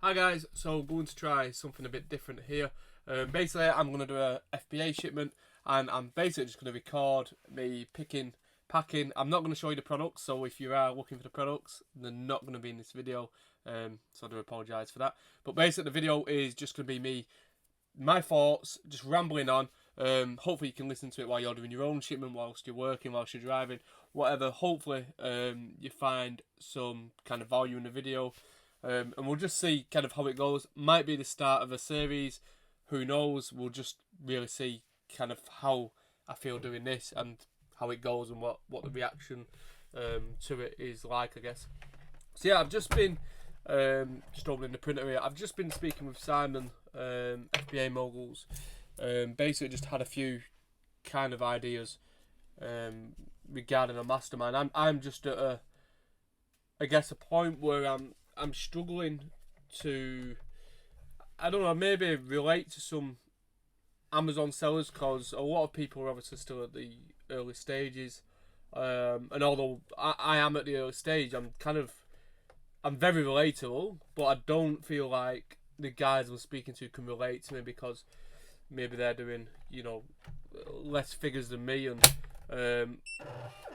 Hi guys, so going to try something a bit different here. Basically, I'm going to do a FBA shipment, and I'm basically just going to record me picking, packing. I'm not going to show you the products, so if you are looking for the products, they're not going to be in this video, so I do apologise for that. But basically, the video is just going to be me, my thoughts, just rambling on. Hopefully you can listen to it while you're doing your own shipment, whilst you're working, whilst you're driving, whatever. Hopefully you find some kind of value in the video. And we'll just see kind of how it goes. Might be the start of a series. Who knows? We'll just really see kind of how I feel doing this and how it goes and what the reaction to it is like, I guess. So yeah, I've just been just opening the printer here. I've just been speaking with Simon, FBA Moguls. Basically just had a few kind of ideas regarding a mastermind. I'm just at I guess a point where I'm struggling to, I don't know, maybe relate to some Amazon sellers, because a lot of people are obviously still at the early stages. And although I am at the early stage, I'm very relatable, but I don't feel like the guys I'm speaking to can relate to me, because maybe they're doing, less figures than me, and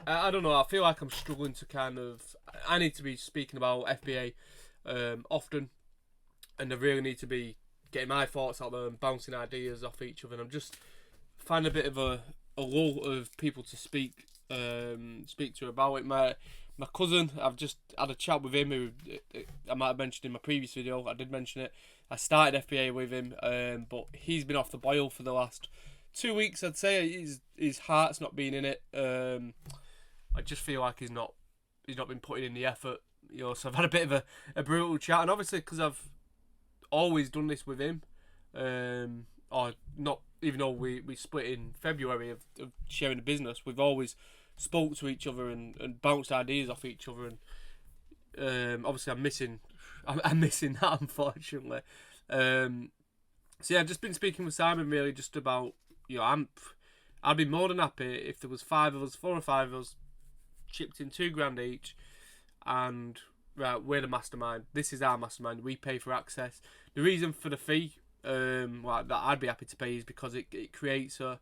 I don't know, I feel like I'm struggling to I need to be speaking about FBA often, and I really need to be getting my thoughts out there and bouncing ideas off each other, and I'm just finding a bit of a lull of people to speak to about it. My cousin, I've just had a chat with him, who I might have mentioned in my previous video. I did mention it. I started FBA with him, but he's been off the boil for the last 2 weeks, I'd say. His heart's not been in it. I just feel like he's not been putting in the effort. So I've had a bit of a brutal chat, and obviously because I've always done this with him, or not, even though we split in February of sharing the business, we've always spoke to each other and bounced ideas off each other, and obviously I'm missing that, unfortunately. So yeah, I've just been speaking with Simon, really just about, I'd be more than happy if there was 4 or 5 of us, chipped in $2,000 each, and right, we're the mastermind. This is our mastermind. We pay for access. The reason for the fee, that I'd be happy to pay, is because it creates an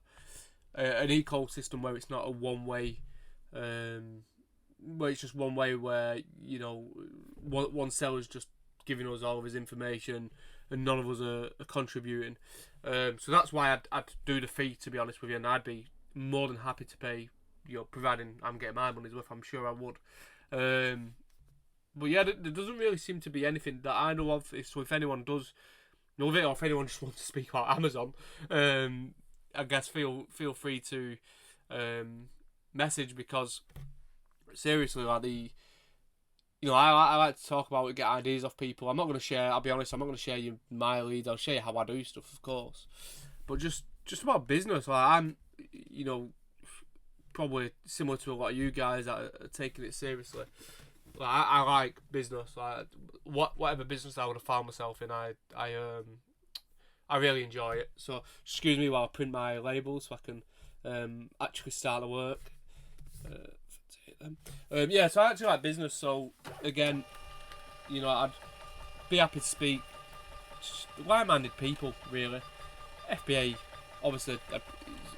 ecosystem where it's not a one-way, where it's just one way, where one seller's just giving us all of his information and none of us are contributing. So that's why I'd do the fee, to be honest with you, and I'd be more than happy to pay, providing I'm getting my money's worth. I'm sure I would. But yeah, there doesn't really seem to be anything that I know of. So if anyone does know of it, or if anyone just wants to speak about Amazon, I guess feel free to message, because seriously, like I like to talk about it, get ideas off people. I'm not going to share, I'll be honest, I'm not going to share you my leads. I'll share you how I do stuff, of course, but just about business. Like, I'm probably similar to a lot of you guys that are taking it seriously. Like, I like business. Like, whatever business I would have found myself in, I really enjoy it. So excuse me while I print my labels so I can actually start the work. Yeah, so I actually like business. So again, I'd be happy to speak. Just like-minded people, really. FBA obviously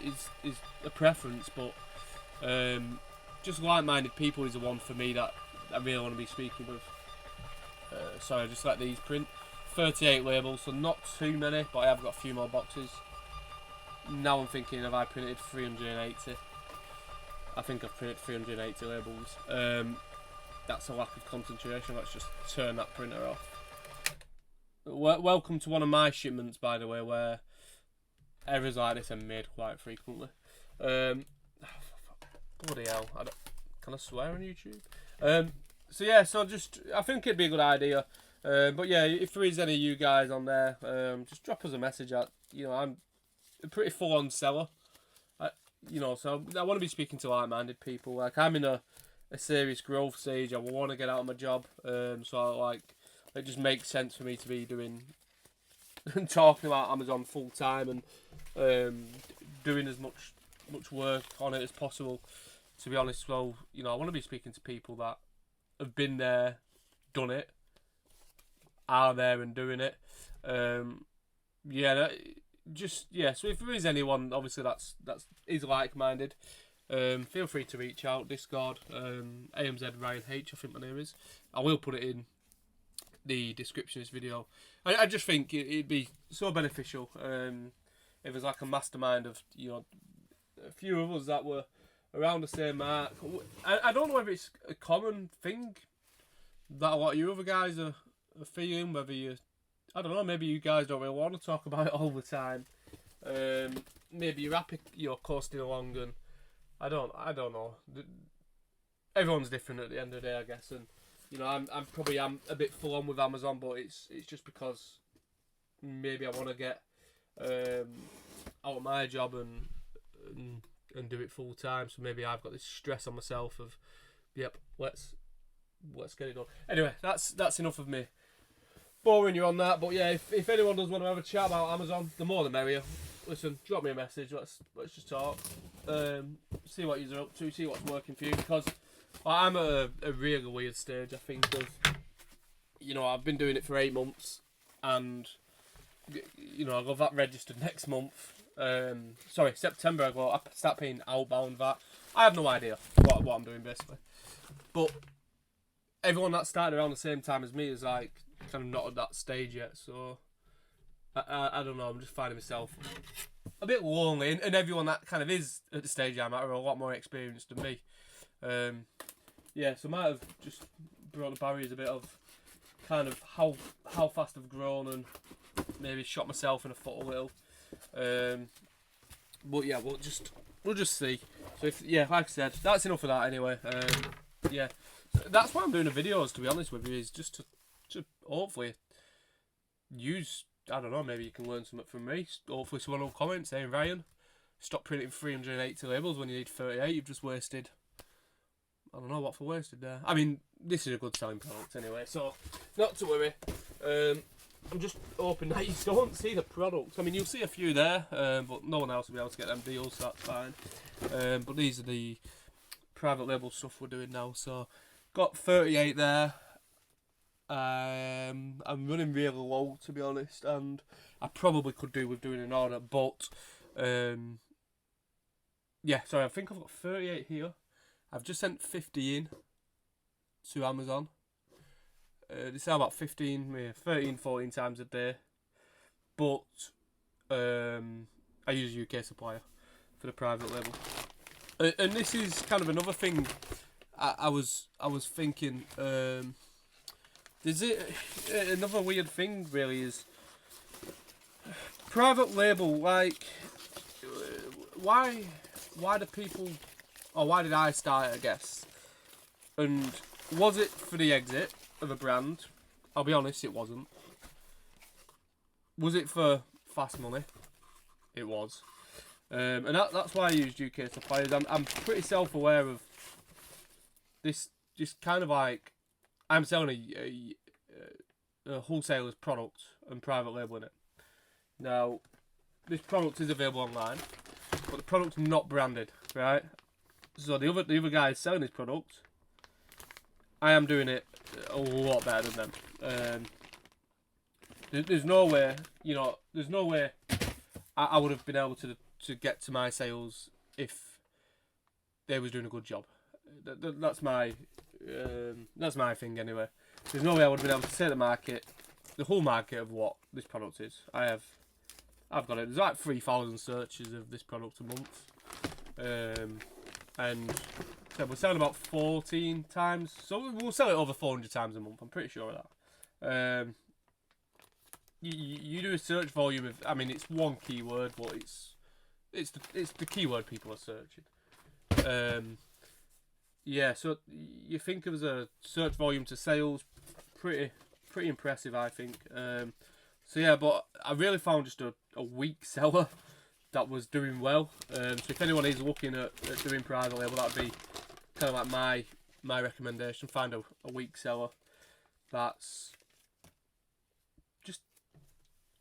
is a preference, but just like-minded people is the one for me that I really want to be speaking with. Sorry, I just let these print. 38 labels, so not too many, but I have got a few more boxes. Now I'm thinking, have I printed 380? I think I've printed 380 labels. That's a lack of concentration. Let's just turn that printer off. Welcome to one of my shipments, by the way, where errors like this are made quite frequently. Bloody hell. Can I swear on YouTube? So yeah, I think it'd be a good idea. But yeah, if there is any of you guys on there, just drop us a message. I'm a pretty full-on seller. So I want to be speaking to like-minded people. Like, I'm in a serious growth stage. I want to get out of my job. So it just makes sense for me to be doing and talking about Amazon full time, and doing as much work on it as possible. To be honest, well, I want to be speaking to people that have been there, done it, are there and doing it. Yeah, so if there is anyone, obviously that's is like-minded, feel free to reach out. Discord, AMZ Ryan H, I think my name is. I will put it in the description of this video. I just think it'd be so beneficial if there's like a mastermind of, you know, a few of us that were around the same mark. I don't know whether it's a common thing that a lot of you other guys are feeling, whether you, I don't know, maybe you guys don't really want to talk about it all the time. Maybe you're happy, you're coasting along, and I don't know. Everyone's different at the end of the day, I guess, and you know, I'm probably a bit full on with Amazon, but it's just because maybe I want to get out of my job and do it full time. So maybe I've got this stress on myself of, yep, let's get it done. Anyway, that's enough of me boring you on that. But yeah, if anyone does want to have a chat about Amazon, the more the merrier. Listen, drop me a message. Let's just talk. See what you're up to. See what's working for you, because I'm at a really weird stage, I think, of, you know, I've been doing it for 8 months, and you know, I'll have that registered next month. Sorry, September I start paying outbound VAT. I have no idea what I'm doing, basically. But everyone that started around the same time as me is like kind of not at that stage yet, so I don't know, I'm just finding myself a bit lonely, and everyone that kind of is at the stage I'm at are a lot more experienced than me. Yeah, so I might have just brought the barriers a bit of kind of how fast I've grown, and maybe shot myself in the foot a little. But yeah, we'll just see. So if, yeah, like I said, that's enough of that anyway. Yeah, that's why I'm doing the videos, to be honest with you, is just to hopefully use, I don't know, maybe you can learn something from me. Hopefully someone will comment saying, Ryan, stop printing 380 labels when you need 38. You've just wasted, I don't know what for wasted there. I mean, this is a good selling product anyway, so not to worry. I'm just hoping that you don't see the products. I mean, you'll see a few there, but no one else will be able to get them deals, so that's fine. But these are the private label stuff we're doing now. So, got 38 there. I'm running really low, to be honest, and I probably could do with doing an order, but yeah, sorry, I think I've got 38 here. I've just sent 50 in to Amazon. They sell about 13, 14 times a day, but I use a UK supplier for the private label. And this is kind of another thing I was thinking. Is it another weird thing? Really, is private label, like, why do people, or why did I start it, I guess? And was it for the exit of a brand? I'll be honest, it wasn't. Was it for fast money? It was. And that's why I used UK suppliers. I'm pretty self-aware of this, just kind of like, I'm selling a wholesaler's product and private labeling it. Now, this product is available online, but the product's not branded, right? So the other guys selling this product, I am doing it a lot better than them. There's no way, you know, there's no way I would have been able to get to my sales if they was doing a good job. That's my thing anyway. There's no way I would have been able to say the market, the whole market of what this product is. I've got it. There's like 3,000 searches of this product a month, and so we're selling about 14 times. So we'll sell it over 400 times a month. I'm pretty sure of that. You do a search volume of, I mean, it's one keyword, but it's the keyword people are searching. Yeah, so you think of as a search volume to sales, pretty impressive, I think. So yeah, but I really found just a weak seller that was doing well. So if anyone is looking at doing private label, that'd be kind of like my recommendation. Find a weak seller that's just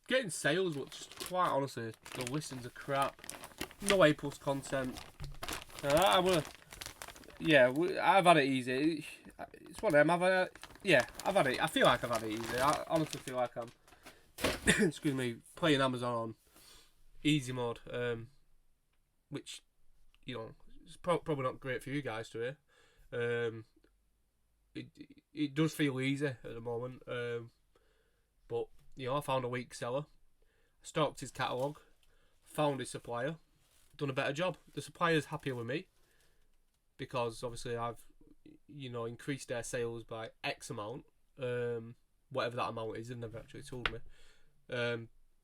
getting sales, but just quite honestly, the listings are crap. No A+ content. Yeah, I've had it easy. It's one of them. yeah, I've had it. I feel like I've had it easy. I honestly feel like I'm, excuse me, playing Amazon on easy mode, which, you know, it's probably not great for you guys to hear. It it does feel easy at the moment, but you know, I found a weak seller, stalked his catalogue, found his supplier, done a better job. The supplier's happier with me because obviously I've, you know, increased their sales by X amount, whatever that amount is. They've never actually told me.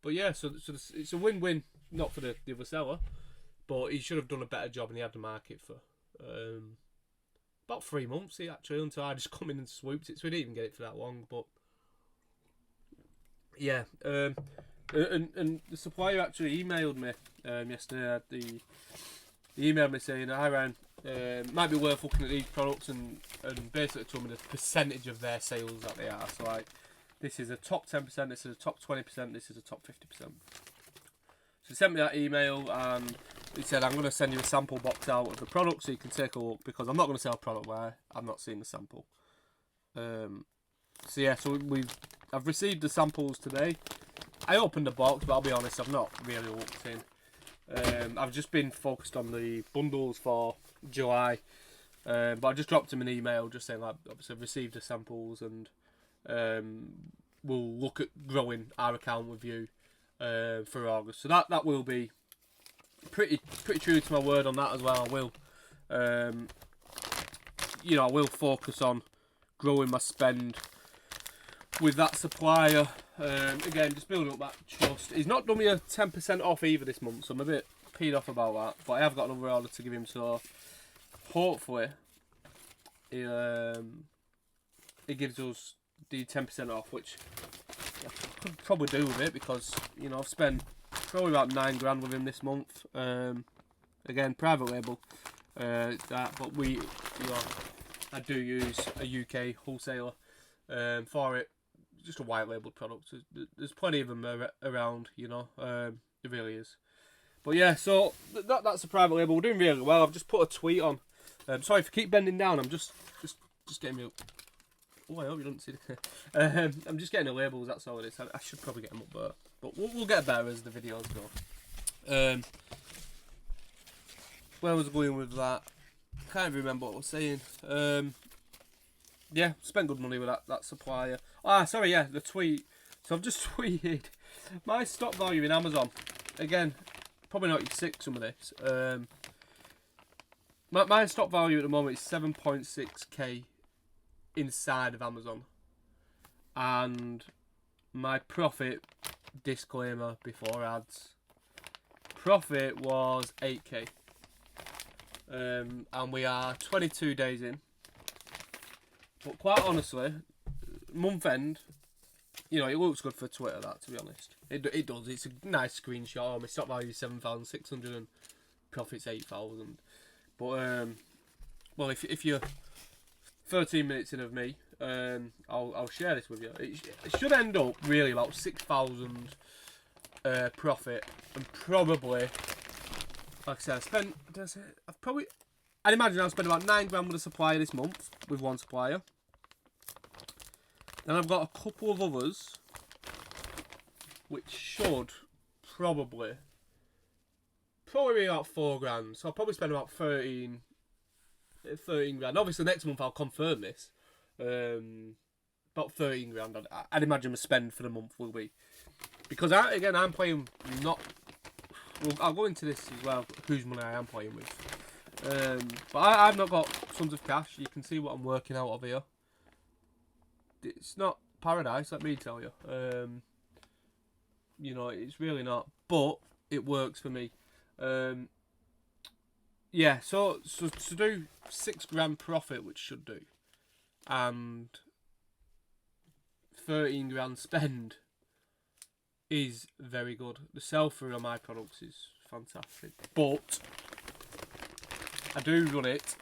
But yeah, so it's a win-win, not for the other seller, but he should have done a better job, and he had the market for about 3 months, actually, until I just come in and swooped it. So we didn't even get it for that long, but yeah. And the supplier actually emailed me yesterday. He emailed me saying, "Hi Ryan, might be worth looking at these products," and basically told me the percentage of their sales that they are. So like, this is a top 10%, this is a top 20%, this is a top 50%. So he sent me that email and he said, "I'm going to send you a sample box out of the product so you can take a look, because I'm not going to sell a product where I've not seen the sample." So yeah, so I've received the samples today. I opened the box, but I'll be honest, I've not really looked in. I've just been focused on the bundles for July, but I just dropped him an email just saying, like, obviously I've received the samples and we'll look at growing our account with you for August. So that will be pretty true to my word on that as well. I will, you know, I will focus on growing my spend with that supplier. Again, just building up that trust. He's not done me a 10% off either this month, so I'm a bit peed off about that. But I have got another order to give him, so hopefully he gives us the 10% off, which I could probably do with it, because, you know, I've spent probably about $9 grand with him this month. Again, private label, but we, you know, I do use a UK wholesaler for it. Just a white labelled product. There's plenty of them around, you know. It really is. But yeah, so that's a private label. We're doing really well. I've just put a tweet on. Sorry if I keep bending down. I'm just getting me. Oh, I hope you don't see the. I'm just getting the labels. That's all it is. I should probably get them up there, but we'll get better as the videos go. Where was I going with that? Can't even remember what I was saying. Yeah, spent good money with that supplier. Sorry, yeah, the tweet. So I've just tweeted my stock value in Amazon. Again, probably not sick some of this. My stock value at the moment is 7.6k inside of Amazon, and my profit, disclaimer before ads, profit was 8k, and we are 22 days in. But quite honestly, month end, you know, it looks good for Twitter, that, to be honest. It does. It's a nice screenshot. Oh, my stock value is 7,600 and profit's 8,000. But, well, if you're 13 minutes in of me, I'll share this with you. It should end up really about 6,000 profit, and probably, like I said, I'd imagine I'll spend about 9 grand with a supplier this month, with one supplier. Then I've got a couple of others, which should probably be about 4 grand. So I'll probably spend about 13 grand. Obviously next month I'll confirm this. About 13 grand. I'd imagine my spend for the month will be. Because I'm playing not... Well, I'll go into this as well, whose money I am playing with. But I've not got tons of cash. You can see what I'm working out of here. It's not paradise, let me tell you. You know, it's really not. But it works for me. Yeah, so to do 6 grand profit, which should do, and 13 grand spend is very good. The sell-through on my products is fantastic. But I do run it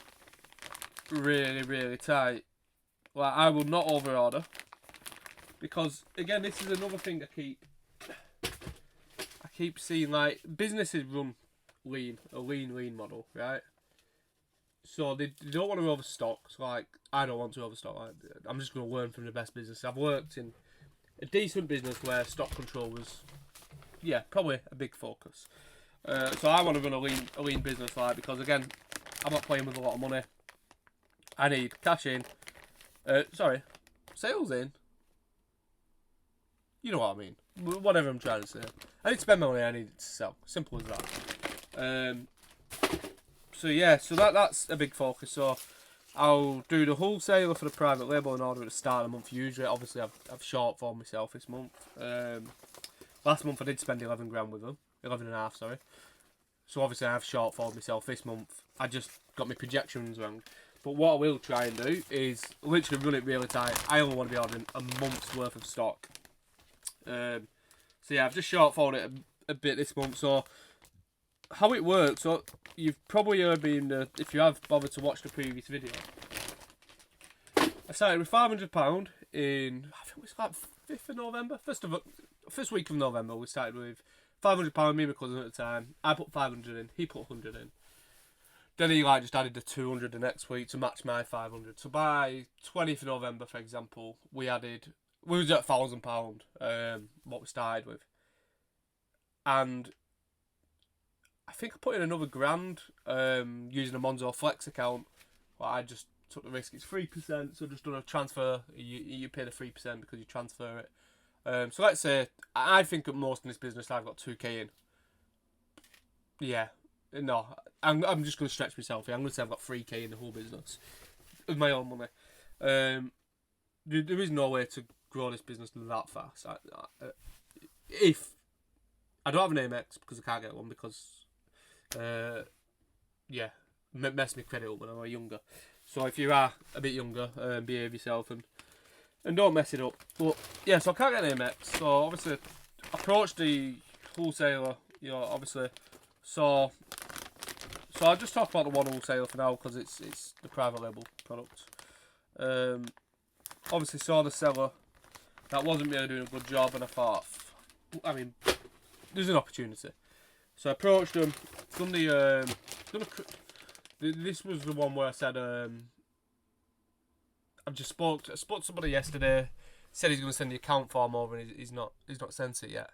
really, really tight. Like, I will not over-order, because, again, this is another thing I keep seeing. Like, businesses run lean, a lean model, right? So they don't want to overstock. So like I don't want to overstock. Like, I'm just going to learn from the best business. I've worked in a decent business where stock control was, yeah, probably a big focus. So I want to run a lean business, like, because again, I'm not playing with a lot of money. I need cash in. Sales in. You know what I mean. Whatever I'm trying to say. I need to spend my money. I need it to sell. Simple as that. So yeah, so that's a big focus. So I'll do the wholesaler for the private label in order at the start of the month. Usually, obviously, I've shortfalled myself this month. Last month I did spend 11 grand with them, 11 and a half, sorry. So obviously I've shortfalled myself this month. I just got my projections wrong. But what I will try and do is literally run it really tight. I only want to be ordering a month's worth of stock. So yeah, I've just shortfalled it a bit this month. So how it works, so you've probably been, if you have bothered to watch the previous video, I started with £500 in, I think it was like 5th of November, first week of November. We started with £500, me and my cousin at the time. I put 500 in, he put 100 in. Then he like just added the 200 the next week to match my 500. So by 20th of November, for example, we was at £1,000, what we started with. And I think I put in another grand using a Monzo Flex account. Well, I just took the risk. It's 3%, so just done a transfer. You pay the 3% because you transfer it. So let's say I think at most in this business I've got 2k in. Yeah, no, I'm just going to stretch myself here. I'm going to say I've got 3k in the whole business of my own money. There is no way to grow this business that fast. If I don't have an Amex because I can't get one because yeah, messed my credit up when I was younger. So if you are a bit younger, behave yourself and don't mess it up. But yeah, so I can't get an Amex. So obviously, approached the wholesaler. You know, obviously, so I'll just talk about the one wholesaler for now because it's the private label product. Obviously saw the seller that wasn't really doing a good job, and I thought, I mean, there's an opportunity. So I approached them. This was the one where I said I spoke to somebody yesterday. Said he's going to send the account form over, and he's not sent it yet.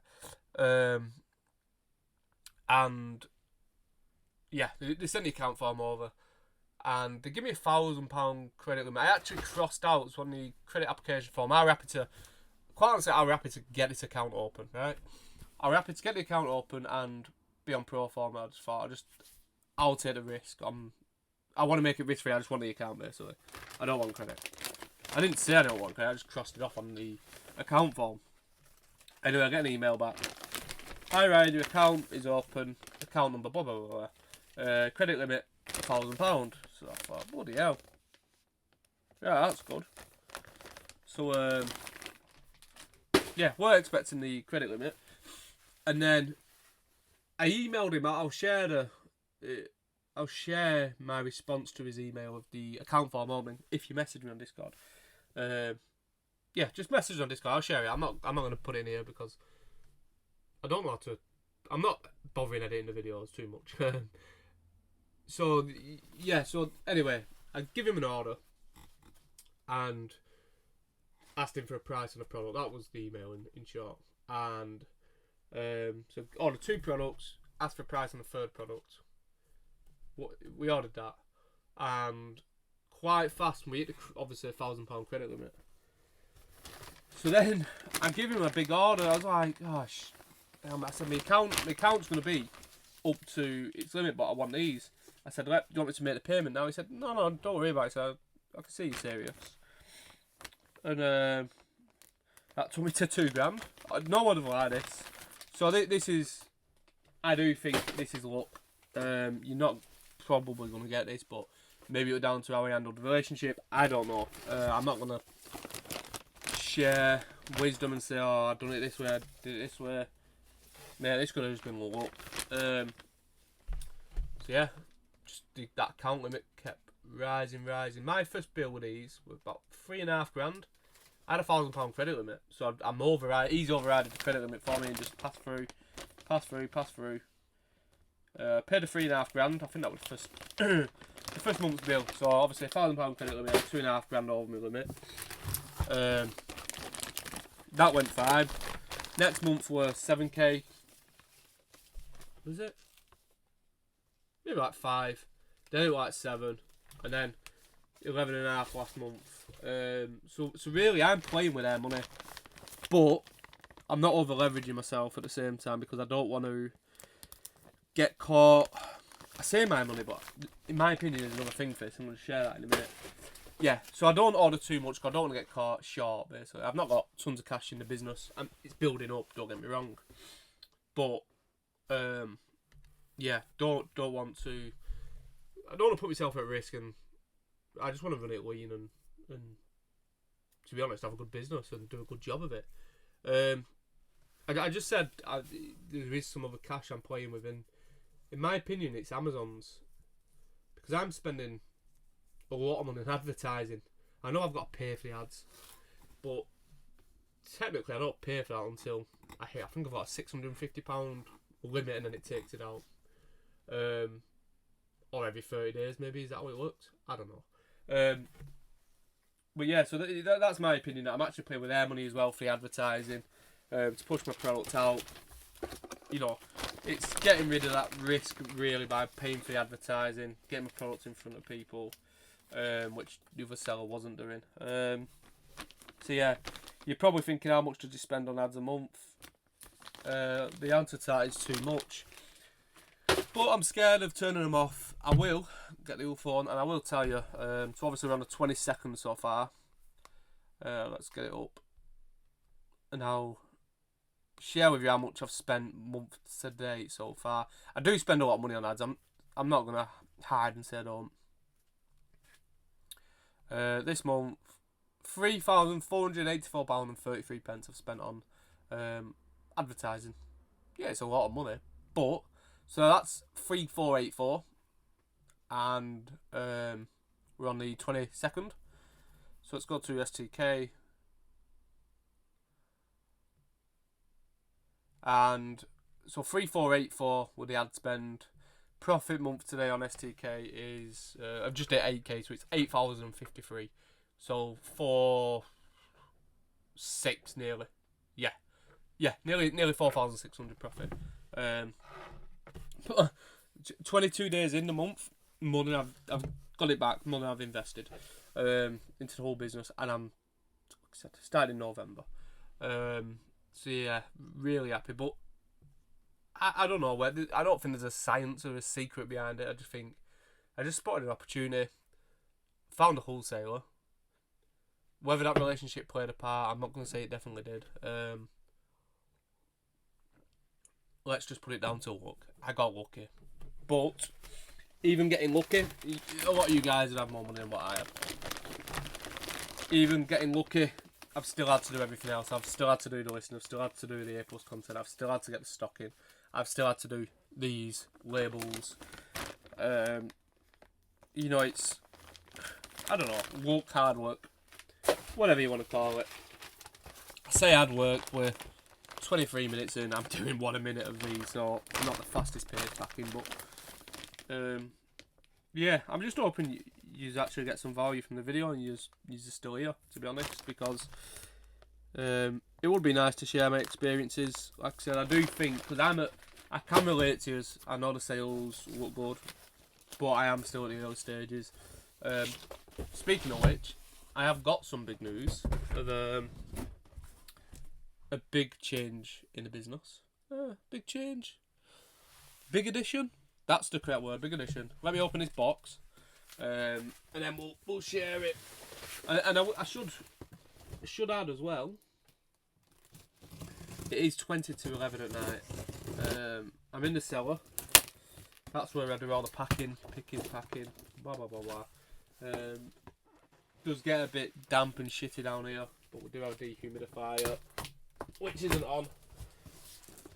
And yeah, they sent the account form over, and they give me £1,000 credit limit. I actually crossed out on the credit application form. I'm happy to get this account open, right? I'm happy to get the account open and be on pro forma. I just thought I'll take the risk. I want to make it risk free. I just want the account basically. I don't want credit. I didn't say I don't want credit. I just crossed it off on the account form. Anyway, I get an email back. Hi Ryan, your account is open. Account number blah blah blah. Credit limit £1,000. So I thought, bloody hell. Yeah, that's good. So yeah, we're expecting the credit limit, and then I emailed him. I'll share my response to his email of the account form opening if you message me on Discord. Yeah, just message on Discord. I'll share it. I'm not going to put it in here because I don't know how to. I'm not bothering editing the videos too much. So yeah. So anyway, I give him an order and asked him for a price on a product. That was the email in short. And so ordered 2 products. Asked for a price on the 3rd product. We ordered that, and quite fast we hit obviously £1,000 credit limit. So then I give him a big order. I was like, gosh, I said my account's going to be up to its limit, but I want these. I said, do you want me to make the payment now? He said, no, don't worry about it. So I can see you're serious. And that took me to £2,000. No one would like this. So this is, I do think this is luck. You're not probably going to get this, but maybe it was down to how I handled the relationship. I don't know. I'm not going to share wisdom and say, oh, I've done it this way, I did it this way. Yeah, this could have just been luck. So yeah, just that account limit kept rising. My first bill with these was about £3,500. I had a £1,000 credit limit, so I'm override. He's overrided the credit limit for me and just pass through. Paid the £3,500. I think that was the the first month's bill. So obviously £1,000 credit limit, £2.5 grand over my limit. That went fine. Next month were 7k. Was it? Maybe like 5. Then it was like 7, and then 11.5 last month. So really, I'm playing with their money, but I'm not over leveraging myself at the same time because I don't want to get caught. I say my money, but in my opinion, there's another thing for this. I'm going to share that in a minute. Yeah, so I don't order too much because I don't want to get caught short, basically. I've not got tons of cash in the business, and it's building up, don't get me wrong. But, yeah, don't want to... I don't want to put myself at risk, and I just want to run it lean and to be honest, have a good business and do a good job of it. I just said there is some other cash I'm playing with, and in my opinion, it's Amazon's, because I'm spending a lot of money on advertising. I know I've got to pay for the ads, but technically I don't pay for that until I think I've got a £650 limit, and then it takes it out. Or every 30 days, maybe. Is that how it works? I don't know. But yeah, so that's my opinion. That I'm actually playing with their money as well for the advertising, to push my product out. You know, it's getting rid of that risk really by paying for the advertising, getting my product in front of people, which the other seller wasn't doing. So yeah, you're probably thinking, how much does he spend on ads a month? The answer to that is too much. But I'm scared of turning them off. I will get the other phone, and I will tell you. So obviously we're on the 22nd so far. Let's get it up, and I'll share with you how much I've spent month to date so far. I do spend a lot of money on ads. I'm not gonna hide and say I don't. This month, £3,484.33 I've spent on advertising. Yeah, it's a lot of money, but so that's 3,484, and we're on the 22nd. So let's go to STK, and so 3,484 with the ad spend. Profit month today on STK is I've just hit 8k, so it's 8,053. So 4,600 nearly. Yeah, nearly 4,600 profit. 22 days in the month, more than I've got it back, more than I've invested into the whole business, and I'm starting in November. So yeah, really happy. But I don't know whether, I don't think there's a science or a secret behind it. I just think I just spotted an opportunity, found a wholesaler. Whether that relationship played a part, I'm not going to say it definitely did. Let's just put it down to luck. I got lucky. But even getting lucky, a lot of you guys have more money than what I have. Even getting lucky, I've still had to do everything else. I've still had to do the listing. I've still had to do the A+ content. I've still had to get the stock in. I've still had to do these labels. You know, it's, I don't know, luck, hard work, whatever you want to call it. I say hard work, we're 23 minutes in, I'm doing 1 a minute of these, so I'm not the fastest paced packing, but yeah, I'm just hoping you actually get some value from the video, and you're still here, to be honest, because it would be nice to share my experiences. Like I said, I do think, because I can relate to you, I know the sales look good, but I am still at the early stages. Speaking of which, I have got some big news of a big change in the business. Big change. Big addition. That's the correct word, big addition. Let me open this box, and then we'll share it. And I should add as well, it is 20 to 11 at night. I'm in the cellar. That's where I do all the packing, picking, packing, blah blah blah blah. Does get a bit damp and shitty down here, but we do have a dehumidifier, which isn't on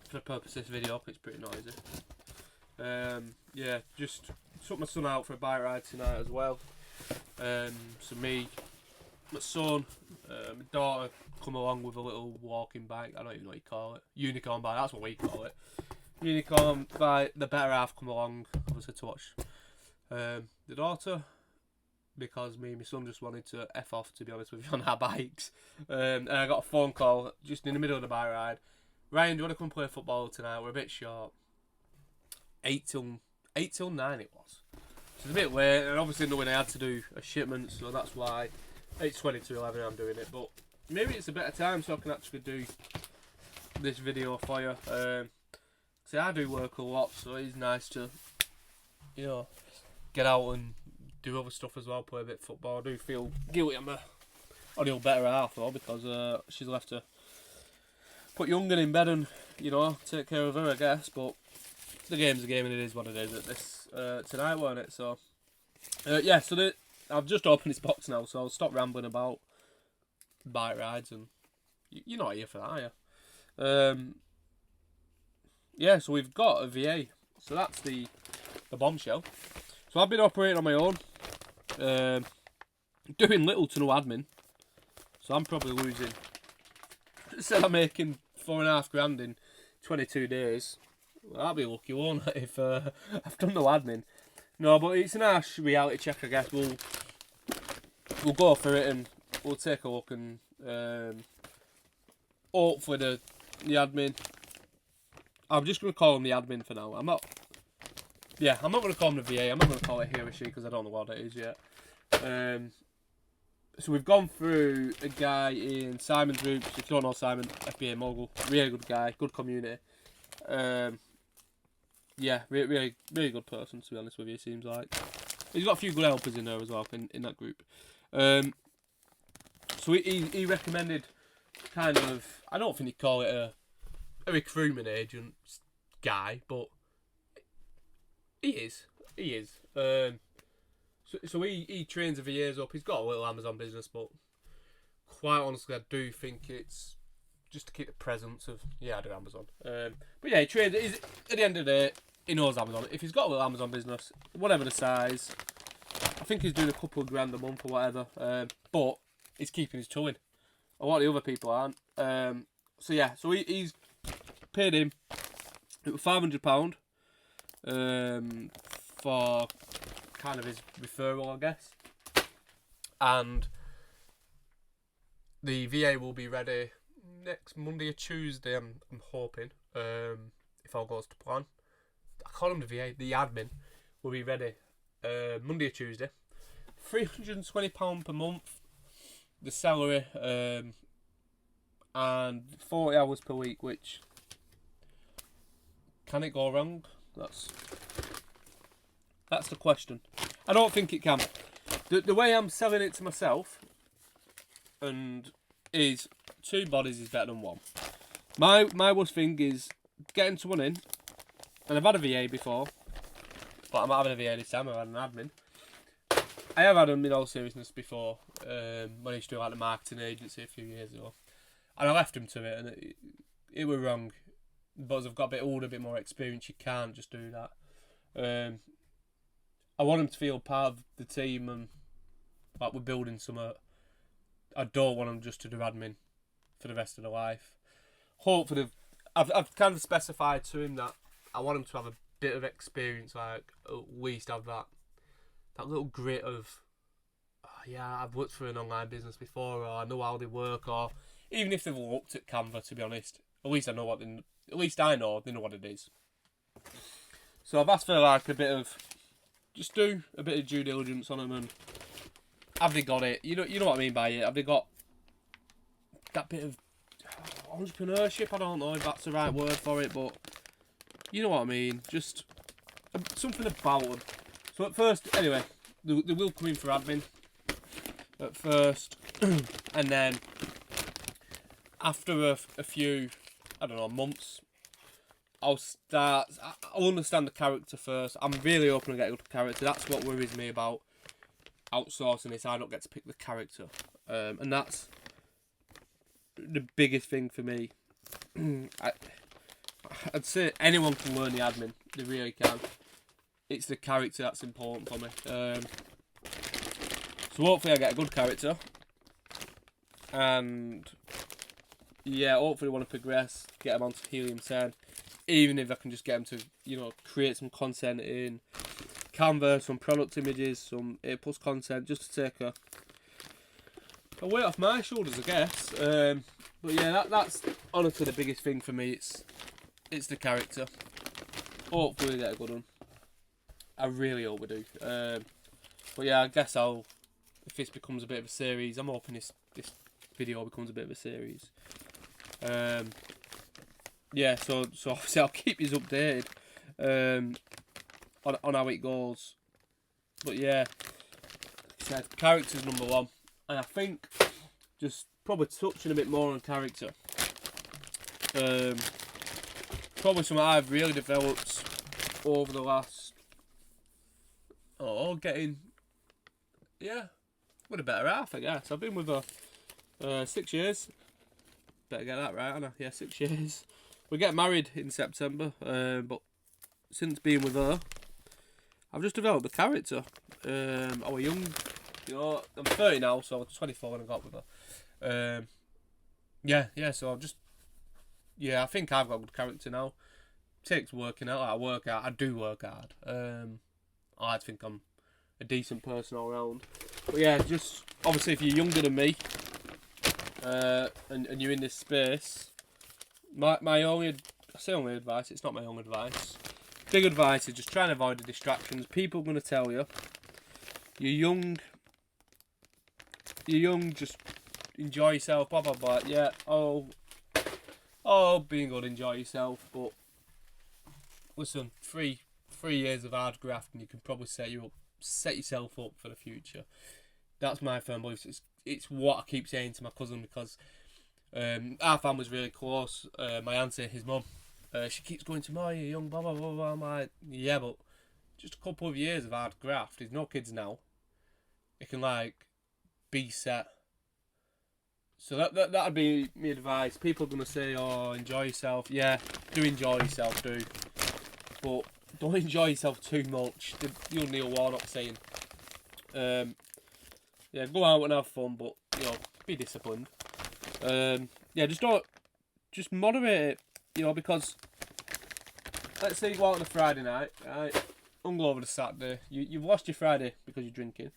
for the purpose of this video. It's pretty noisy. Yeah, just took my son out for a bike ride tonight as well. So me, my son, my daughter come along with a little walking bike. I don't even know what you call it. Unicorn bike, that's what we call it. Unicorn bike. The better half come along, obviously, to watch The daughter, because me and my son just wanted to F off, to be honest with you, on our bikes. And I got a phone call just in the middle of the bike ride. Ryan, do you want to come play football tonight? We're a bit short. 8 till 9 it was. So it's a bit late, and obviously knowing I had to do a shipment, so that's why 8:20 to 11 I'm doing it. But maybe it's a better time so I can actually do this video for you. See, I do work a lot, so it's nice to, you know, get out and do other stuff as well, play a bit of football. I do feel guilty on my only better half though, because she's left to put Young'un in bed and, you know, take care of her, I guess. But the game's a game and it is what it is at this tonight, wasn't it? So yeah, so I've just opened this box now, so I'll stop rambling about bike rides, and you're not here for that, are you? Yeah, so we've got a VA, so that's the bombshell. So I've been operating on my own, doing little to no admin, so I'm probably losing. Said I'm making £4.5 in 22 days. Well, I'll be lucky, won't I, if I've done no admin. No, but it's a nice reality check, I guess. We'll go for it and we'll take a look, and hopefully the admin. I'm just going to call him the admin for now. I'm not going to call him the VA. I'm not going to call it he or she because I don't know what it is yet. So we've gone through a guy in Simon's group. If you don't know Simon, FBA mogul, really good guy, good community. Yeah, really good person, to be honest with you, it seems like. He's got a few good helpers in there as well, in that group. So he recommended kind of, I don't think he'd call it a recruitment agent guy, but he is. So he trains the VAs up. He's got a little Amazon business, but quite honestly, I do think it's just to keep the presence of, yeah, I do Amazon. But yeah, he trains. At the end of the day, he knows Amazon. If he's got a little Amazon business, whatever the size, I think he's doing a couple of grand a month or whatever. But he's keeping his toe in. A lot of the other people aren't. So yeah, so he's paid him. It was £500 for kind of his referral, I guess. And the VA will be ready next Monday or Tuesday, I'm hoping, if all goes to plan. I call him the VA, the admin will be ready Monday or Tuesday. £320 per month, the salary, and 40 hours per week, which, can it go wrong? That's the question. I don't think it can. The way I'm selling it to myself and is 2 bodies is better than 1. My worst thing is getting someone in, and I've had a VA before, but I'm not having a VA this time. I've had an admin. I have had them in all seriousness before, when I used to do like the marketing agency a few years ago, and I left him to it, and it was wrong. But as I've got a bit older, a bit more experience, you can't just do that. I want them to feel part of the team and like we're building something. I don't want them just to do admin for the rest of their life. Hopefully, I've kind of specified to him that I want him to have a bit of experience, like at least have that little grit of, oh, yeah, I've worked for an online business before, or I know how they work, or even if they've looked at Canva, to be honest, at least I know what they know what it is. So I've asked for like a bit of, just do a bit of due diligence on them, and have they got it? You know what I mean by it. Have they got that bit of entrepreneurship? I don't know if that's the right word for it, but you know what I mean. Just something about them. So at first, anyway, they will come in for admin at first, and then after a few, I don't know, months, I'll understand the character first. I'm really hoping to get a good character. That's what worries me about outsourcing, is I don't get to pick the character. And that's the biggest thing for me. I'd say anyone can learn the admin. They really can. It's the character that's important for me. So hopefully I get a good character. And yeah, hopefully I want to progress, get them onto Helium 10. Even if I can just get them to, create some content in Canva, some product images, some A+ content, just to take a weight off my shoulders, I guess. But yeah, that's honestly the biggest thing for me. It's the character. Hopefully we get a good one. I really hope we do. But yeah, I guess if this becomes a bit of a series, I'm hoping this video becomes a bit of a series. Yeah, so obviously I'll keep you updated on how it goes. But yeah, like I said, character's number one, and I think just probably touching a bit more on character. Probably something I've really developed over the last with a better half, I guess. I've been with her 6 years. Better get that right, haven't I? Yeah, 6 years. We get married in September, but since being with her, I've just developed a character. I was young, I'm 30 now, so I was 24 when I got with her. So I think I've got a good character now. Takes working out. I work hard. I do work hard. I think I'm a decent person all round. But yeah, just obviously if you're younger than me, and you're in this space, my only advice, it's not my own advice, big advice is just try and avoid the distractions. People are going to tell you, you're young, just enjoy yourself, blah blah blah. Yeah, being good, enjoy yourself, but listen, 3 years of hard graft and you can probably set yourself up for the future. That's my firm belief. It's what I keep saying to my cousin, because our family's really close. My auntie, his mum, she keeps going to me, you're young, blah blah blah blah. I'm like, yeah, but just a couple of years of hard graft. He's no kids now. It can be set. So that'd be my advice. People are gonna say, "Oh, enjoy yourself." Yeah, do enjoy yourself, but don't enjoy yourself too much. The old Neil Warnock saying. Go out and have fun, but be disciplined. Just moderate it. Because let's say you go out on a Friday night, right? Hungover the Saturday. You've lost your Friday because you're drinking.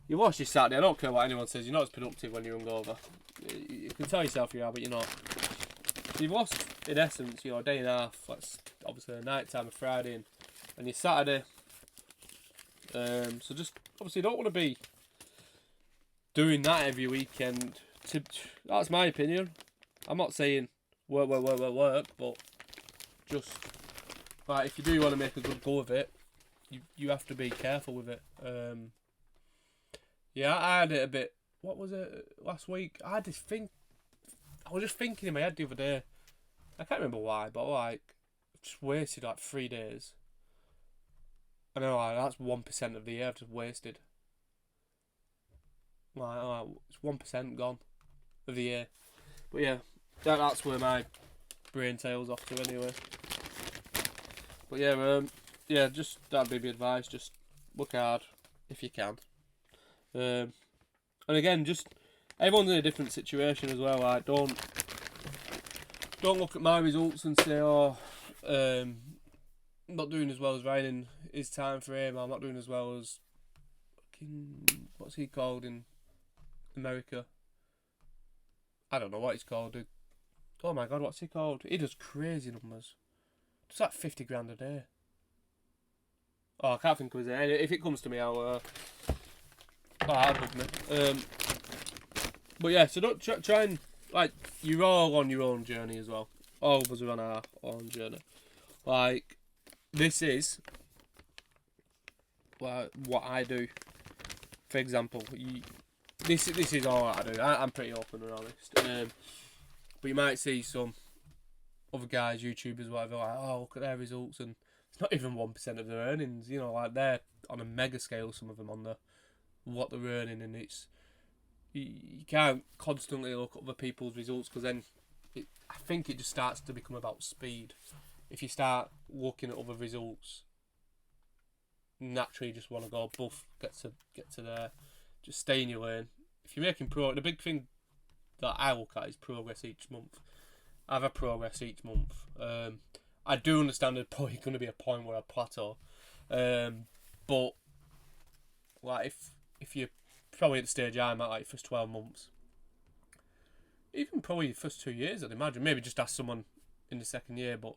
You've lost your Saturday. I don't care what anyone says. You're not as productive when you're hungover. You can tell yourself you are, but you're not. You've lost, in essence, a day and a half. That's obviously the night time of Friday and your Saturday. So just obviously you don't want to be doing that every weekend. That's my opinion. I'm not saying work, but just if you do want to make a good go of it, you have to be careful with it. I had it a bit. What was it last week? I was just thinking in my head the other day. I can't remember why, but just wasted 3 days. I know that's 1% of the year I've just wasted. It's 1% gone of the year. But yeah, that's where my brain tails off to anyway. But yeah, just that'd be my advice. Just work hard if you can. And again, just everyone's in a different situation as well. Don't look at my results and say, I'm not doing as well as Ryan. It's time for him. I'm not doing as well as what's he called in America? I don't know what he's called. Oh my god, what's he called? He does crazy numbers. It's 50 grand a day. Oh, I can't think of his name. If it comes to me, I'll bug me. But yeah, so don't try and you're all on your own journey as well. All of us are on our own journey. This is what I do. For example, this is all I do. I'm pretty open and honest. But you might see some other guys, YouTubers, whatever, look at their results, and it's not even 1% of their earnings. They're on a mega scale. Some of them on what they're earning, and you can't constantly look at other people's results, because then I think it just starts to become about speed. If you start looking at other results, naturally you just want to go get to there. Just stay in your lane. If you're making the big thing that I look at is progress each month. I have a progress each month. I do understand there's probably going to be a point where I plateau. But like if you're probably at the stage I'm at, like first 12 months, even probably the first 2 years, I'd imagine. Maybe just ask someone in the second year. But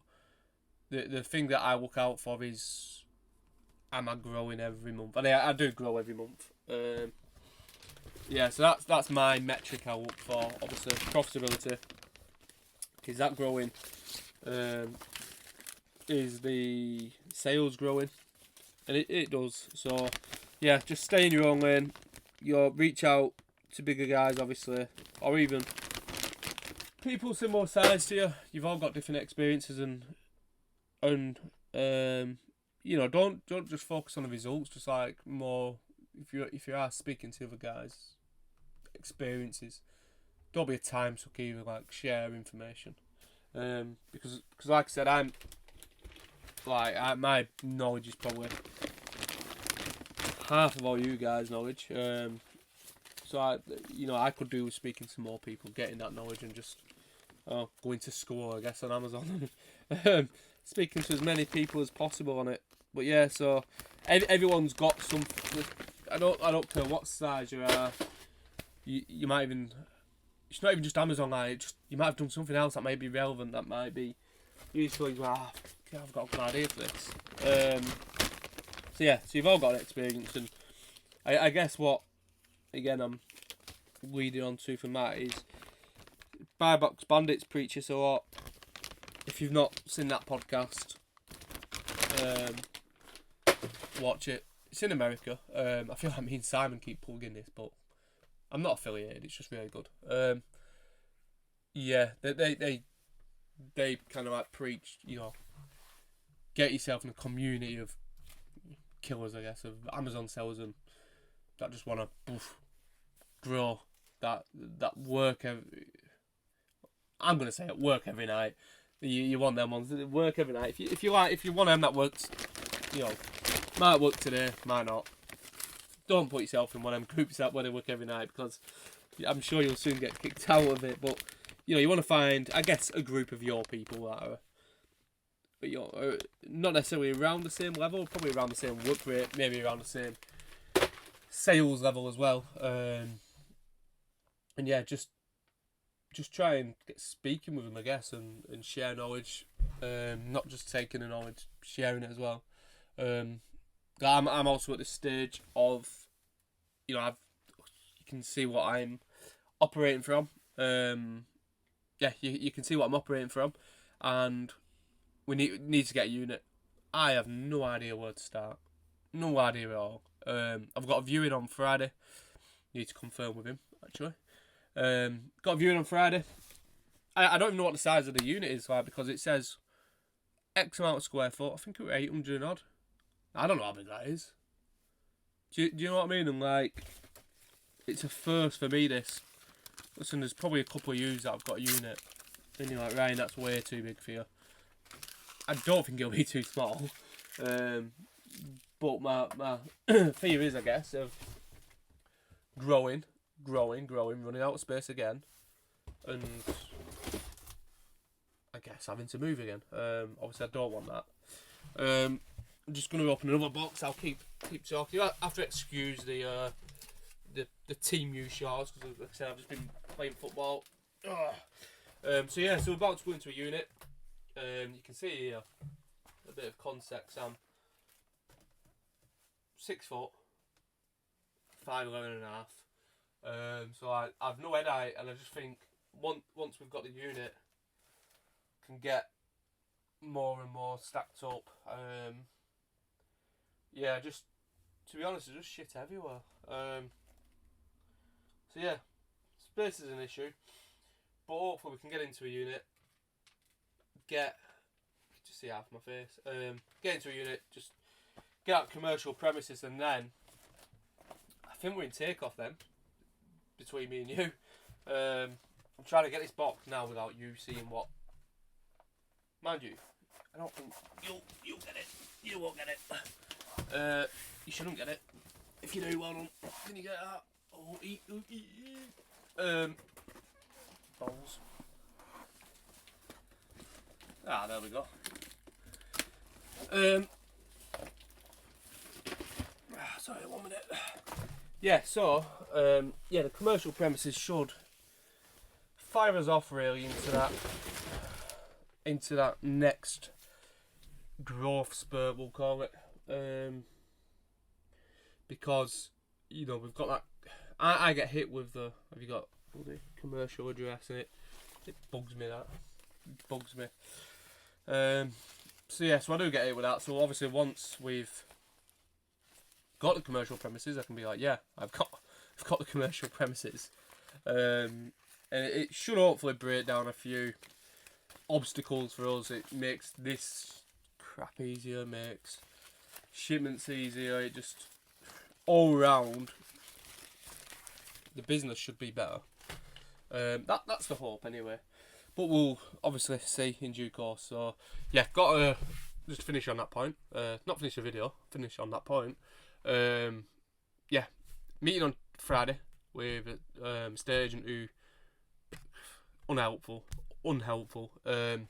the thing that I look out for is, am I growing every month? And I do grow every month. Yeah, so that's my metric I look for. Obviously, profitability. Is that growing? Is the sales growing? And it does. So, yeah, just stay in your own lane. Reach out to bigger guys, obviously, or even people similar size to you. You've all got different experiences, and you know, don't just focus on the results. Just like more, if you are speaking to other guys, experiences, don't be a time suck either. Like, share information, because like I said, my knowledge is probably half of all you guys' knowledge. So I could do with speaking to more people, getting that knowledge, and just going to school, I guess, on Amazon. Speaking to as many people as possible on it. But yeah, so everyone's got some. I don't care what size you are. You might even. It's not even just Amazon. Like, you might have done something else that might be relevant. That might be useful. I've got a good idea for this. So yeah, so you've all got experience, and I guess what, again, I'm leading on to from that is Buy Box Bandits preach this a lot. If you've not seen that podcast, watch it. It's in America. I feel like me and Simon keep plugging this, but I'm not affiliated. It's just really good. Yeah, they kind of like preach, get yourself in a community of killers, I guess, of Amazon sellers, and that just want to grow that work. I'm gonna say it, work every night. You want them ones that work every night. If you want them that works, might work today, might not. Don't put yourself in one of them groups that where they work every night, because I'm sure you'll soon get kicked out of it. But you want to find, I guess, a group of your people that are, not necessarily around the same level, probably around the same work rate, maybe around the same sales level as well. And yeah, just try and get speaking with them, I guess, and share knowledge. Not just taking the knowledge, sharing it as well. I'm also at this stage of, you can see what I'm operating from. Yeah, you can see what I'm operating from, and we need to get a unit. I have no idea where to start. No idea at all. I've got a viewing on Friday. Need to confirm with him, actually. Got a viewing on Friday. I don't even know what the size of the unit is, like, because it says X amount of square foot. I think it was 800 and odd. I don't know how big that is. Do you know what I mean? And like, it's a first for me, this. Listen, there's probably a couple of yous that have got a unit, and you're like, Ryan, that's way too big for you. I don't think it'll be too small. But my fear is, I guess, of growing, running out of space again, and I guess having to move again. Obviously, I don't want that. I'm just going to open another box. I'll keep talking. I have to excuse the team use shorts, because, like I said, I've just been playing football. So yeah, so we're about to go into a unit. You can see here a bit of context. I'm 6 foot, 5'11" and a half. So I've no head height, and I just think once we've got the unit, can get more and more stacked up. Yeah, just to be honest, there's just shit everywhere. So yeah, space is an issue, but hopefully we can get into a unit. Just see half my face. Get into a unit, just get out commercial premises, and then I think we're in takeoff then, between me and you. I'm trying to get this box now without you seeing what. Mind you, I don't think you'll get it. You won't get it. You shouldn't get it. If you do, well done. Can you get that? Oh, eat. Balls. There we go. Sorry, 1 minute. Yeah, so yeah, the commercial premises should fire us off really into that next growth spurt, we'll call it, because you know we've got that. I get hit with the. Have you got bloody commercial address in it? It bugs me, that. It bugs me. So yeah, so I do get hit with that. So obviously once we've got the commercial premises, I can be like, yeah, I've got the commercial premises, and it should hopefully break down a few obstacles for us. It makes this crap easier, makes shipments easier. It just all round the business should be better. That's the hope anyway. But we'll obviously see in due course. So yeah, got to just finish on that point. Not finish the video, finish on that point. Yeah, meeting on Friday with estate agent who unhelpful. 10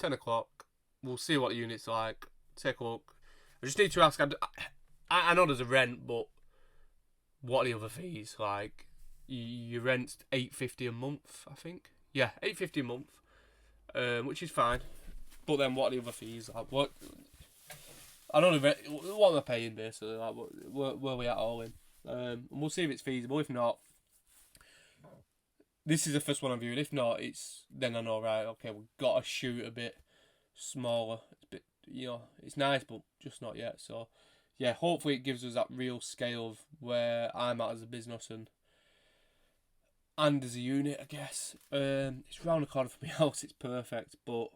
o'clock. We'll see what the unit's like. Take a look. I just need to ask. I know there's a rent, but what are the other fees? Like, you rent $850 a month, I think. Yeah, $850 a month, which is fine. But then, what are the other fees? Like, what? I don't know what they're paying basically. Like, where we at all in? And we'll see if it's feasible. If not, this is the first one I'm viewing. If not, then I know, right, okay, we've got to shoot a bit smaller. It's a bit, you know, it's nice, but just not yet. So, yeah, hopefully it gives us that real scale of where I'm at as a business and as a unit, I guess. It's round the corner from my house. It's perfect, but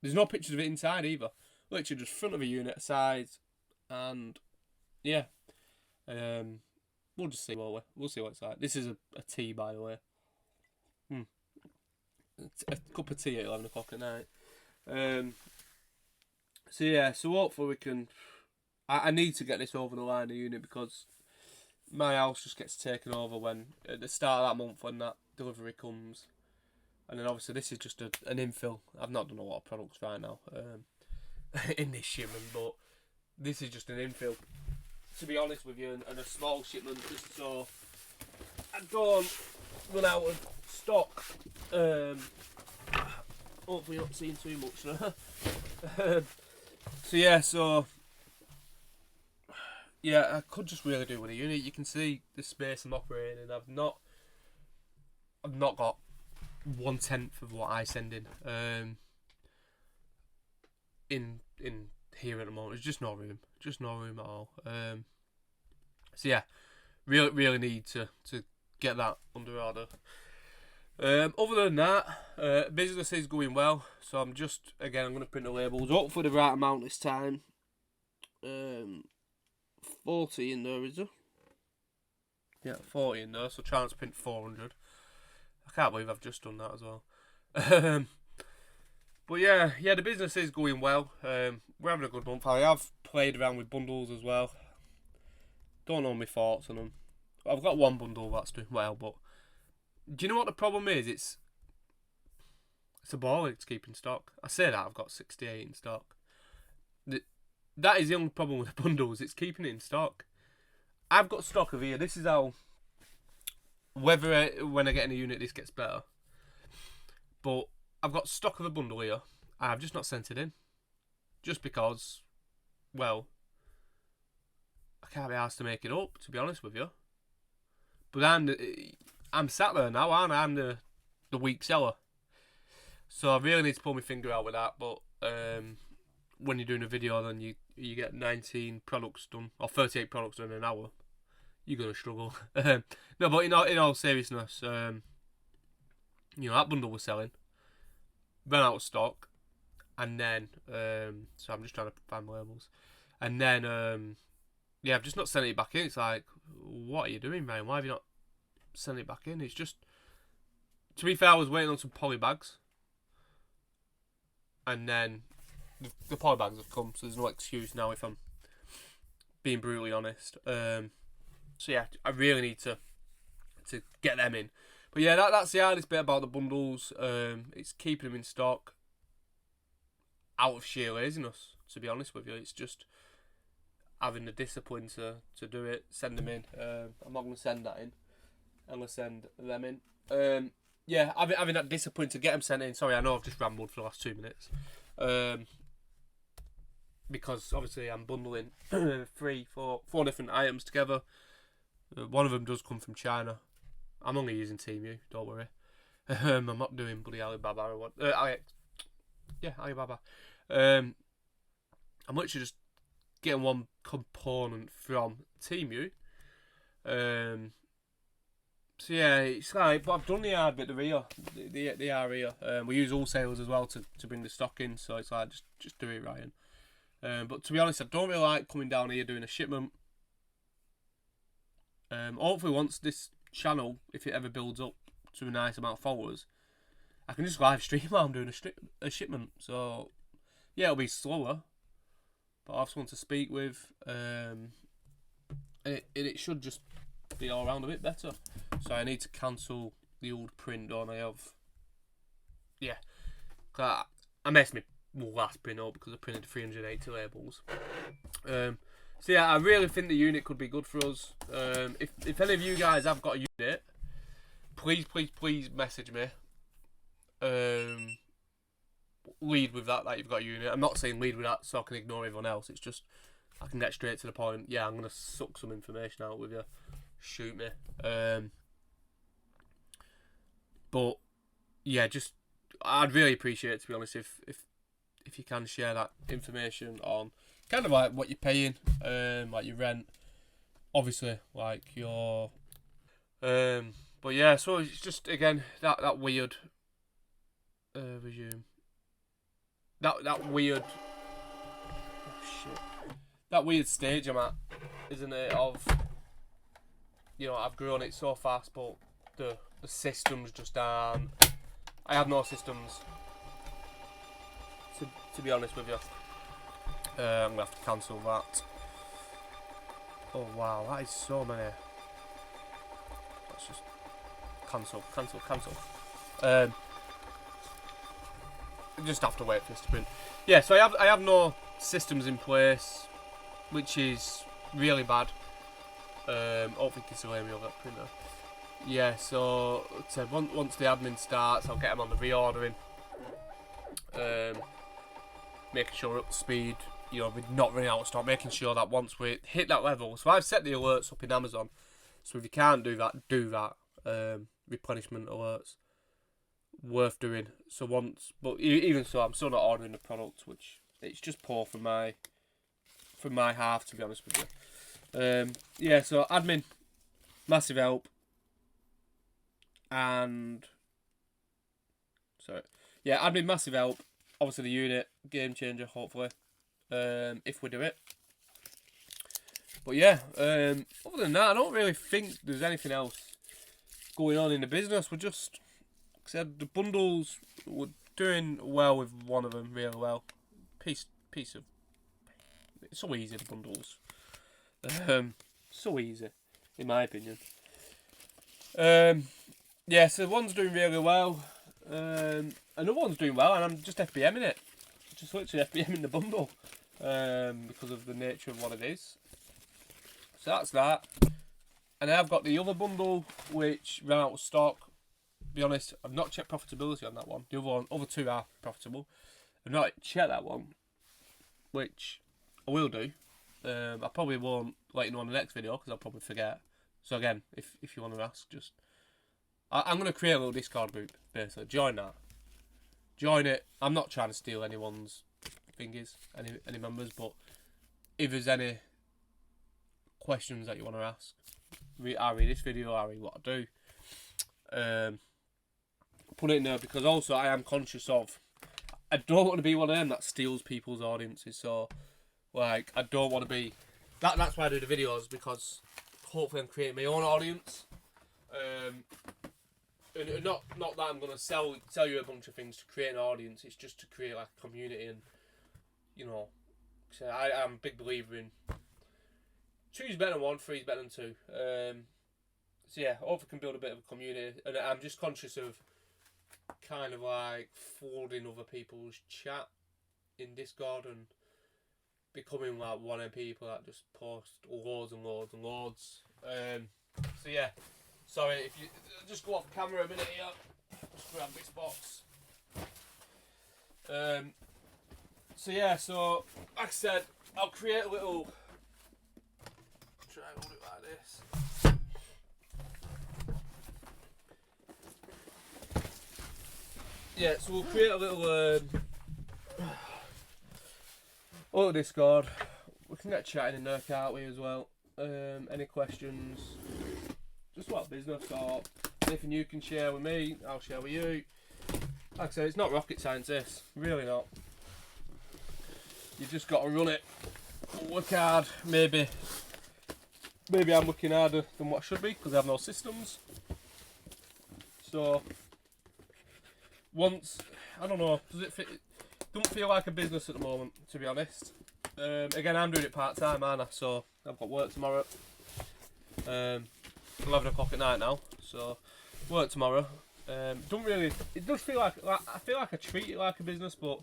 there's no pictures of it inside either. Literally just front of a unit, sides, and yeah. We'll just see we'll see what it's like. This is a tea, by the way. A cup of tea at 11 o'clock at night. So yeah, so hopefully we can. I need to get this over the line, the unit, because my house just gets taken over when at the start of that month when that delivery comes, and then obviously this is just an infill. I've not done a lot of products right now in this shipment, but this is just an infill, to be honest with you, and a small shipment just so I don't run out of stock. Hopefully not seeing too much now. So yeah, I could just really do with a unit. You can see the space I'm operating in. I've not got 1/10 of what I send in here at the moment. There's just no room at all. So yeah, really need to get that under order. Other than that, business is going well. So I'm going to print the labels. Hopefully the right amount this time. 40 in there, is there? Yeah, 40 in there. So trying to print 400. I can't believe I've just done that as well. But yeah, the business is going well. We're having a good month. I have played around with bundles as well. Don't know my thoughts on them. I've got one bundle that's doing well, but do you know what the problem is? It's a ball to keep in stock. I say that I've got 68 in stock. That is the only problem with the bundles. It's keeping it in stock. I've got stock of here. This is how. When I get in a unit, this gets better. But I've got stock of a bundle here. I've just not sent it in, just because. Well, I can't be asked to make it up, to be honest with you. But I'm sat there now, aren't I? I'm the weak seller. So I really need to pull my finger out with that. But when you're doing a video, then you get 19 products done, or 38 products done in an hour. You're going to struggle. No, but in all seriousness, that bundle was selling. Ran out of stock. And then, so I'm just trying to find my labels. And then, I've just not sent it back in. It's like, what are you doing, Ryan? Why have you not sent it back in? It's just, to be fair, I was waiting on some poly bags. And then the poly bags have come, so there's no excuse now if I'm being brutally honest. So yeah, I really need to get them in. But yeah, that's the hardest bit about the bundles. It's keeping them in stock out of sheer laziness, to be honest with you. It's just, having the discipline to do it, send them in. I'm not going to send that in. I'm going to send them in. Yeah, having that discipline to get them sent in. Sorry, I know I've just rambled for the last 2 minutes. Because obviously I'm bundling 4 different items together. One of them does come from China. I'm only using Temu, don't worry. I'm not doing bloody Alibaba or what. Alibaba. I'm literally just getting one component from Temu. So yeah, it's like, but I've done the hard bit. They are here. We use wholesalers as well to bring the stock in, so it's like just do it, Ryan. But to be honest, I don't really like coming down here doing a shipment. Hopefully once this channel, if it ever builds up to a nice amount of followers, I can just live stream while I'm doing a shipment. So yeah, it'll be slower, but I'll have someone to speak with, and it should just be all around a bit better. So I need to cancel the old print, don't I? Yeah, I messed my last print up because I printed 380 labels. So yeah, I really think the unit could be good for us. If any of you guys have got a unit, please message me. Lead with that you've got a unit. I'm not saying lead with that so I can ignore everyone else. It's just I can get straight to the point. Yeah, I'm gonna suck some information out with you. Shoot me. But yeah, just I'd really appreciate it, to be honest, if you can share that information on kind of like what you're paying, like your rent, obviously, like your but yeah, so it's just again that weird resume. That weird that weird stage I'm at, isn't it? Of, you know, I've grown it so fast, but the systems just aren't. I have no systems. To be honest with you, I'm gonna have to cancel that. Oh wow, that is so many. Let's just cancel. Just have to wait for this to print. Yeah, so I have no systems in place, which is really bad. I don't think it's away me over that printer. Yeah, so once the admin starts, I'll get them on the reordering. Making sure we're up to speed, you know, we're not running out of stock, making sure that once we hit that level, so I've set the alerts up in Amazon, so if you can't do that, replenishment alerts, worth doing. So but even so, I'm still not ordering the product, which it's just poor from my half, to be honest with you. Yeah, so admin, massive help, and admin, massive help. Obviously the unit, game changer, hopefully, if we do it. But yeah, other than that, I don't really think there's anything else going on in the business. We're just, like I said, the bundles, we're doing well with one of them, really well. Piece of, it's so easy, the bundles. So easy, in my opinion. Yeah, so one's doing really well. Another one's doing well, and I'm just FBMing it. Just literally FBMing the bundle, because of the nature of what it is. So that's that. And I've got the other bundle, which ran out of stock. To be honest, I've not checked profitability on that one. The other two are profitable. I've not checked that one, which I will do. I probably won't let you know on the next video, because I'll probably forget. So again, if you want to ask, just... I'm going to create a little Discord group, basically. Join that. Join it. I'm not trying to steal anyone's thingies, any members, but if there's any questions that you want to ask, I read this video, I read what I do, put it in there, because also I am conscious of, I don't want to be one of them that steals people's audiences. So, like, I don't want to be... That's why I do the videos, because hopefully I'm creating my own audience. And not that I'm gonna sell you a bunch of things to create an audience. It's just to create like a community, and you know, so I am a big believer in two's better than one, three's better than two. So yeah, hopefully can build a bit of a community, and I'm just conscious of kind of like flooding other people's chat in Discord, and becoming like one of the people that just post loads and loads and loads. So yeah, sorry if you just go off camera a minute here. Just grab this box. So yeah, so like I said, I'll create a little. Try and hold it like this. Yeah, so we'll create a little Discord. We can get chatting in there, can't we, as well? Any questions? Just what business or anything you can share with me, I'll share with you. Like I say, it's not rocket science, this. Really not. You've just got to run it. Work hard. Maybe I'm working harder than what I should be because I have no systems. So once, I don't know, does it fit? Don't feel like a business at the moment, to be honest. Again, I'm doing it part-time, aren't I? So I've got work tomorrow. 11 o'clock at night now, so work tomorrow. Don't really, it does feel like I feel like I treat it like a business, but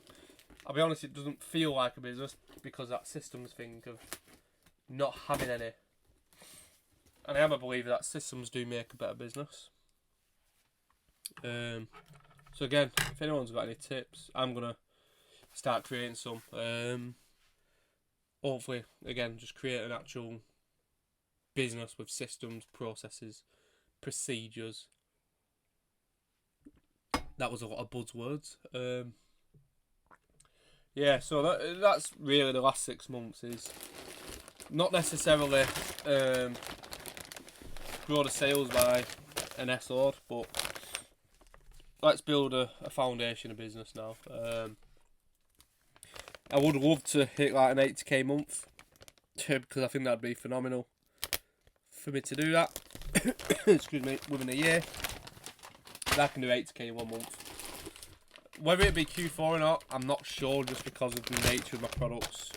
I'll be honest, it doesn't feel like a business because that systems thing of not having any. And I am a believer that systems do make a better business. So again, if anyone's got any tips, I'm gonna start creating some. Hopefully, again, just create an actual business with systems, processes, procedures. That was a lot of buzzwords. Yeah, so that's really the last 6 months is not necessarily grow the sales by an S-Lord, but let's build a foundation of business now. I would love to hit like an 80k month because I think that'd be phenomenal for me to do that. Excuse me, within a year. I can do 80k in 1 month. Whether it be Q4 or not, I'm not sure just because of the nature of my products.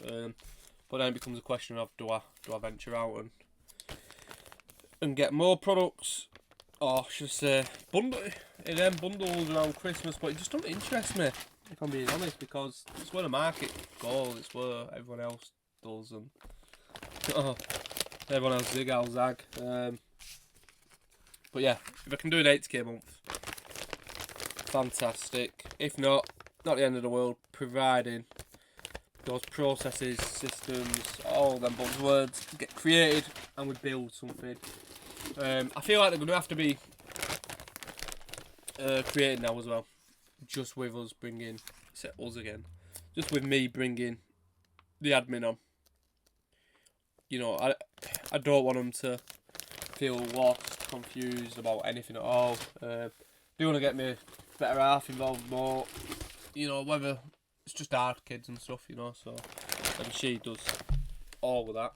But then it becomes a question of do I venture out and get more products, or should I say bundles around Christmas? But it just doesn't interest me, if I'm being honest, because it's where the market goes, it's where everyone else does, and everyone else zig I'll zag. But yeah, if I can do an 80k a month, fantastic. If not the end of the world, providing those processes, systems, all them buzzwords get created and we build something. I feel like they're going to have to be created now as well. Just with us bringing, say us again, just with me bringing the admin on. You know, I don't want them to feel lost, confused about anything at all. Do want to get me better half involved more. You know, whether it's just our kids and stuff, you know, so and she does all of that.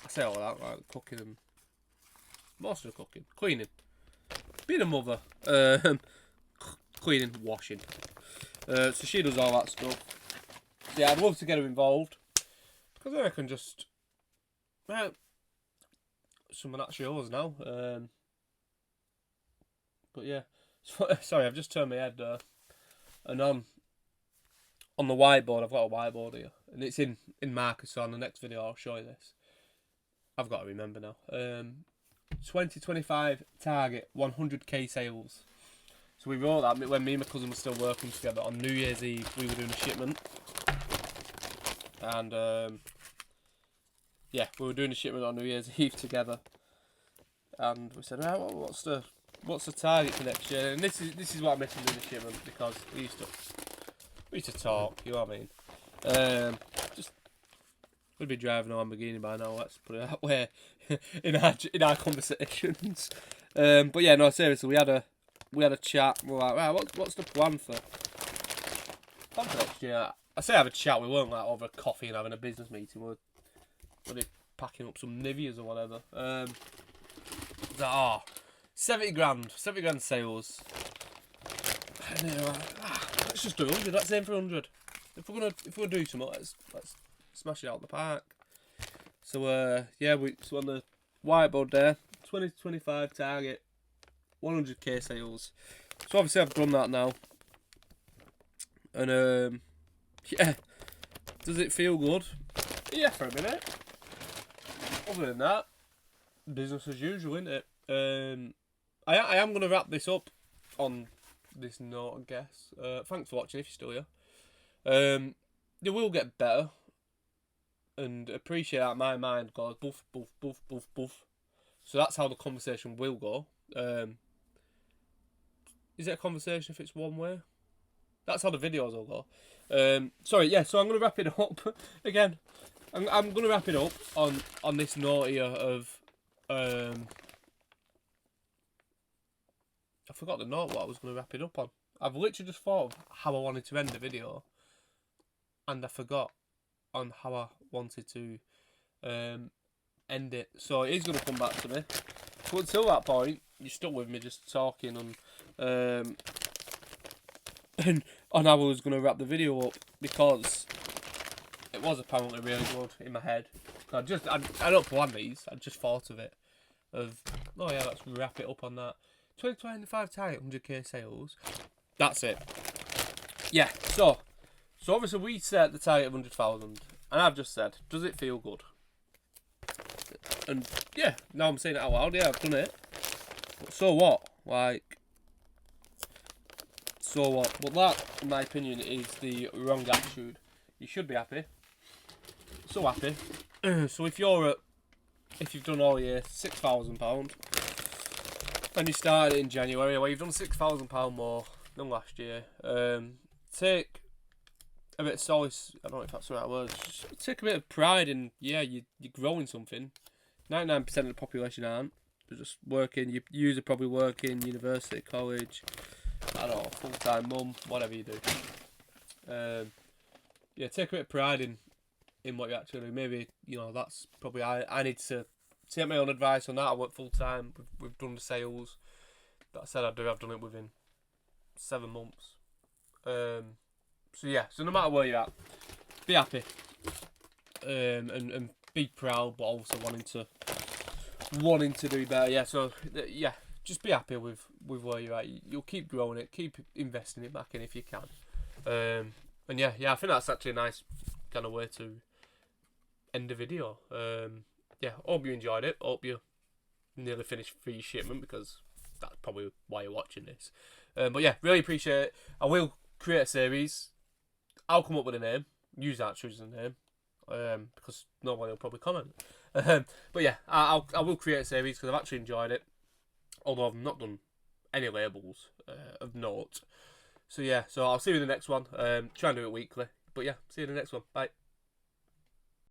I say all of that, like cooking and most of the cooking, cleaning, being a mother, cleaning, washing. So she does all that stuff. So yeah, I'd love to get her involved because then I can just some of that shows now. But yeah, sorry, I've just turned my head and on the whiteboard, I've got a whiteboard here, and it's in marker, so on the next video I'll show you this. I've got to remember now. 2025 target, 100k sales. So we wrote that when me and my cousin were still working together. On New Year's Eve, we were doing a shipment. And, yeah, we were doing a shipment on New Year's Eve together. And we said, right, what's the target for next year? And this is what I'm missing doing the shipment, because we used to talk, you know what I mean? We'd be driving a Lamborghini by now, let's put it that way, in our conversations. But yeah, no, seriously, we had a chat. We're like, right, what's the plan for next year? I say have a chat. We weren't like over coffee and having a business meeting. We're packing up some Niveas or whatever. Like, 70 grand sales. And they're like, let's just do 100. Let's aim for 100. If we're gonna do something, let's smash it out in the park. So yeah, so on the whiteboard there, 2025 target, 100k sales. So obviously I've done that now, and yeah, does it feel good? yeah, for a minute. Other than that, business as usual, isn't it? I am going to wrap this up on this note, I guess. Thanks for watching if you're still here. They will get better, and appreciate that my mind goes boof, boof, boof, boof, boof. So that's how the conversation will go. Is it a conversation if it's one way? That's how the videos will go. Sorry, yeah, so I'm going to wrap it up. Again, I'm going to wrap it up on this note here of... I forgot the note what I was going to wrap it up on. I've literally just thought of how I wanted to end the video. And I forgot on how I wanted to end it. So it is going to come back to me. But until that point, you're still with me just talking and on how I was going to wrap the video up, because it was apparently really good in my head. I don't plan these, I just thought of it. Oh yeah, let's wrap it up on that. 2025 target, 100k sales. That's it. Yeah, so obviously we set the target of 100,000, and I've just said, does it feel good? And yeah, now I'm saying it out loud, yeah, I've done it. But so what? Like, so what? But that, in my opinion, is the wrong attitude. You should be happy. So happy. So if you've done all year £6,000, and you started in January, well, you've done £6,000 more than last year. Take a bit of solace, I don't know if that's the right word, just take a bit of pride in, yeah, you're growing something. 99% of the population aren't. They're just working, you're probably working, university, college, I don't know, full-time mum, whatever you do. Yeah, take a bit of pride in what you actually do. Maybe, you know, that's probably, I need to take my own advice on that. I work full-time, we've done the sales that I said I'd do, I've done it within 7 months. So yeah, so no matter where you're at, be happy, and be proud, but also wanting to do better. Yeah, so yeah, just be happy with where you're at. You'll keep growing it, keep investing it back in if you can. And yeah, I think that's actually a nice kind of way to end the video. Yeah, hope you enjoyed it. Hope you nearly finished for your shipment, because that's probably why you're watching this. But yeah, really appreciate it. I will create a series. I'll come up with a name. Use that as a name, because no one will probably comment. But yeah, I will create a series because I've actually enjoyed it. Although I've not done any labels of note. So yeah, so I'll see you in the next one. Try and do it weekly. But yeah, see you in the next one. Bye.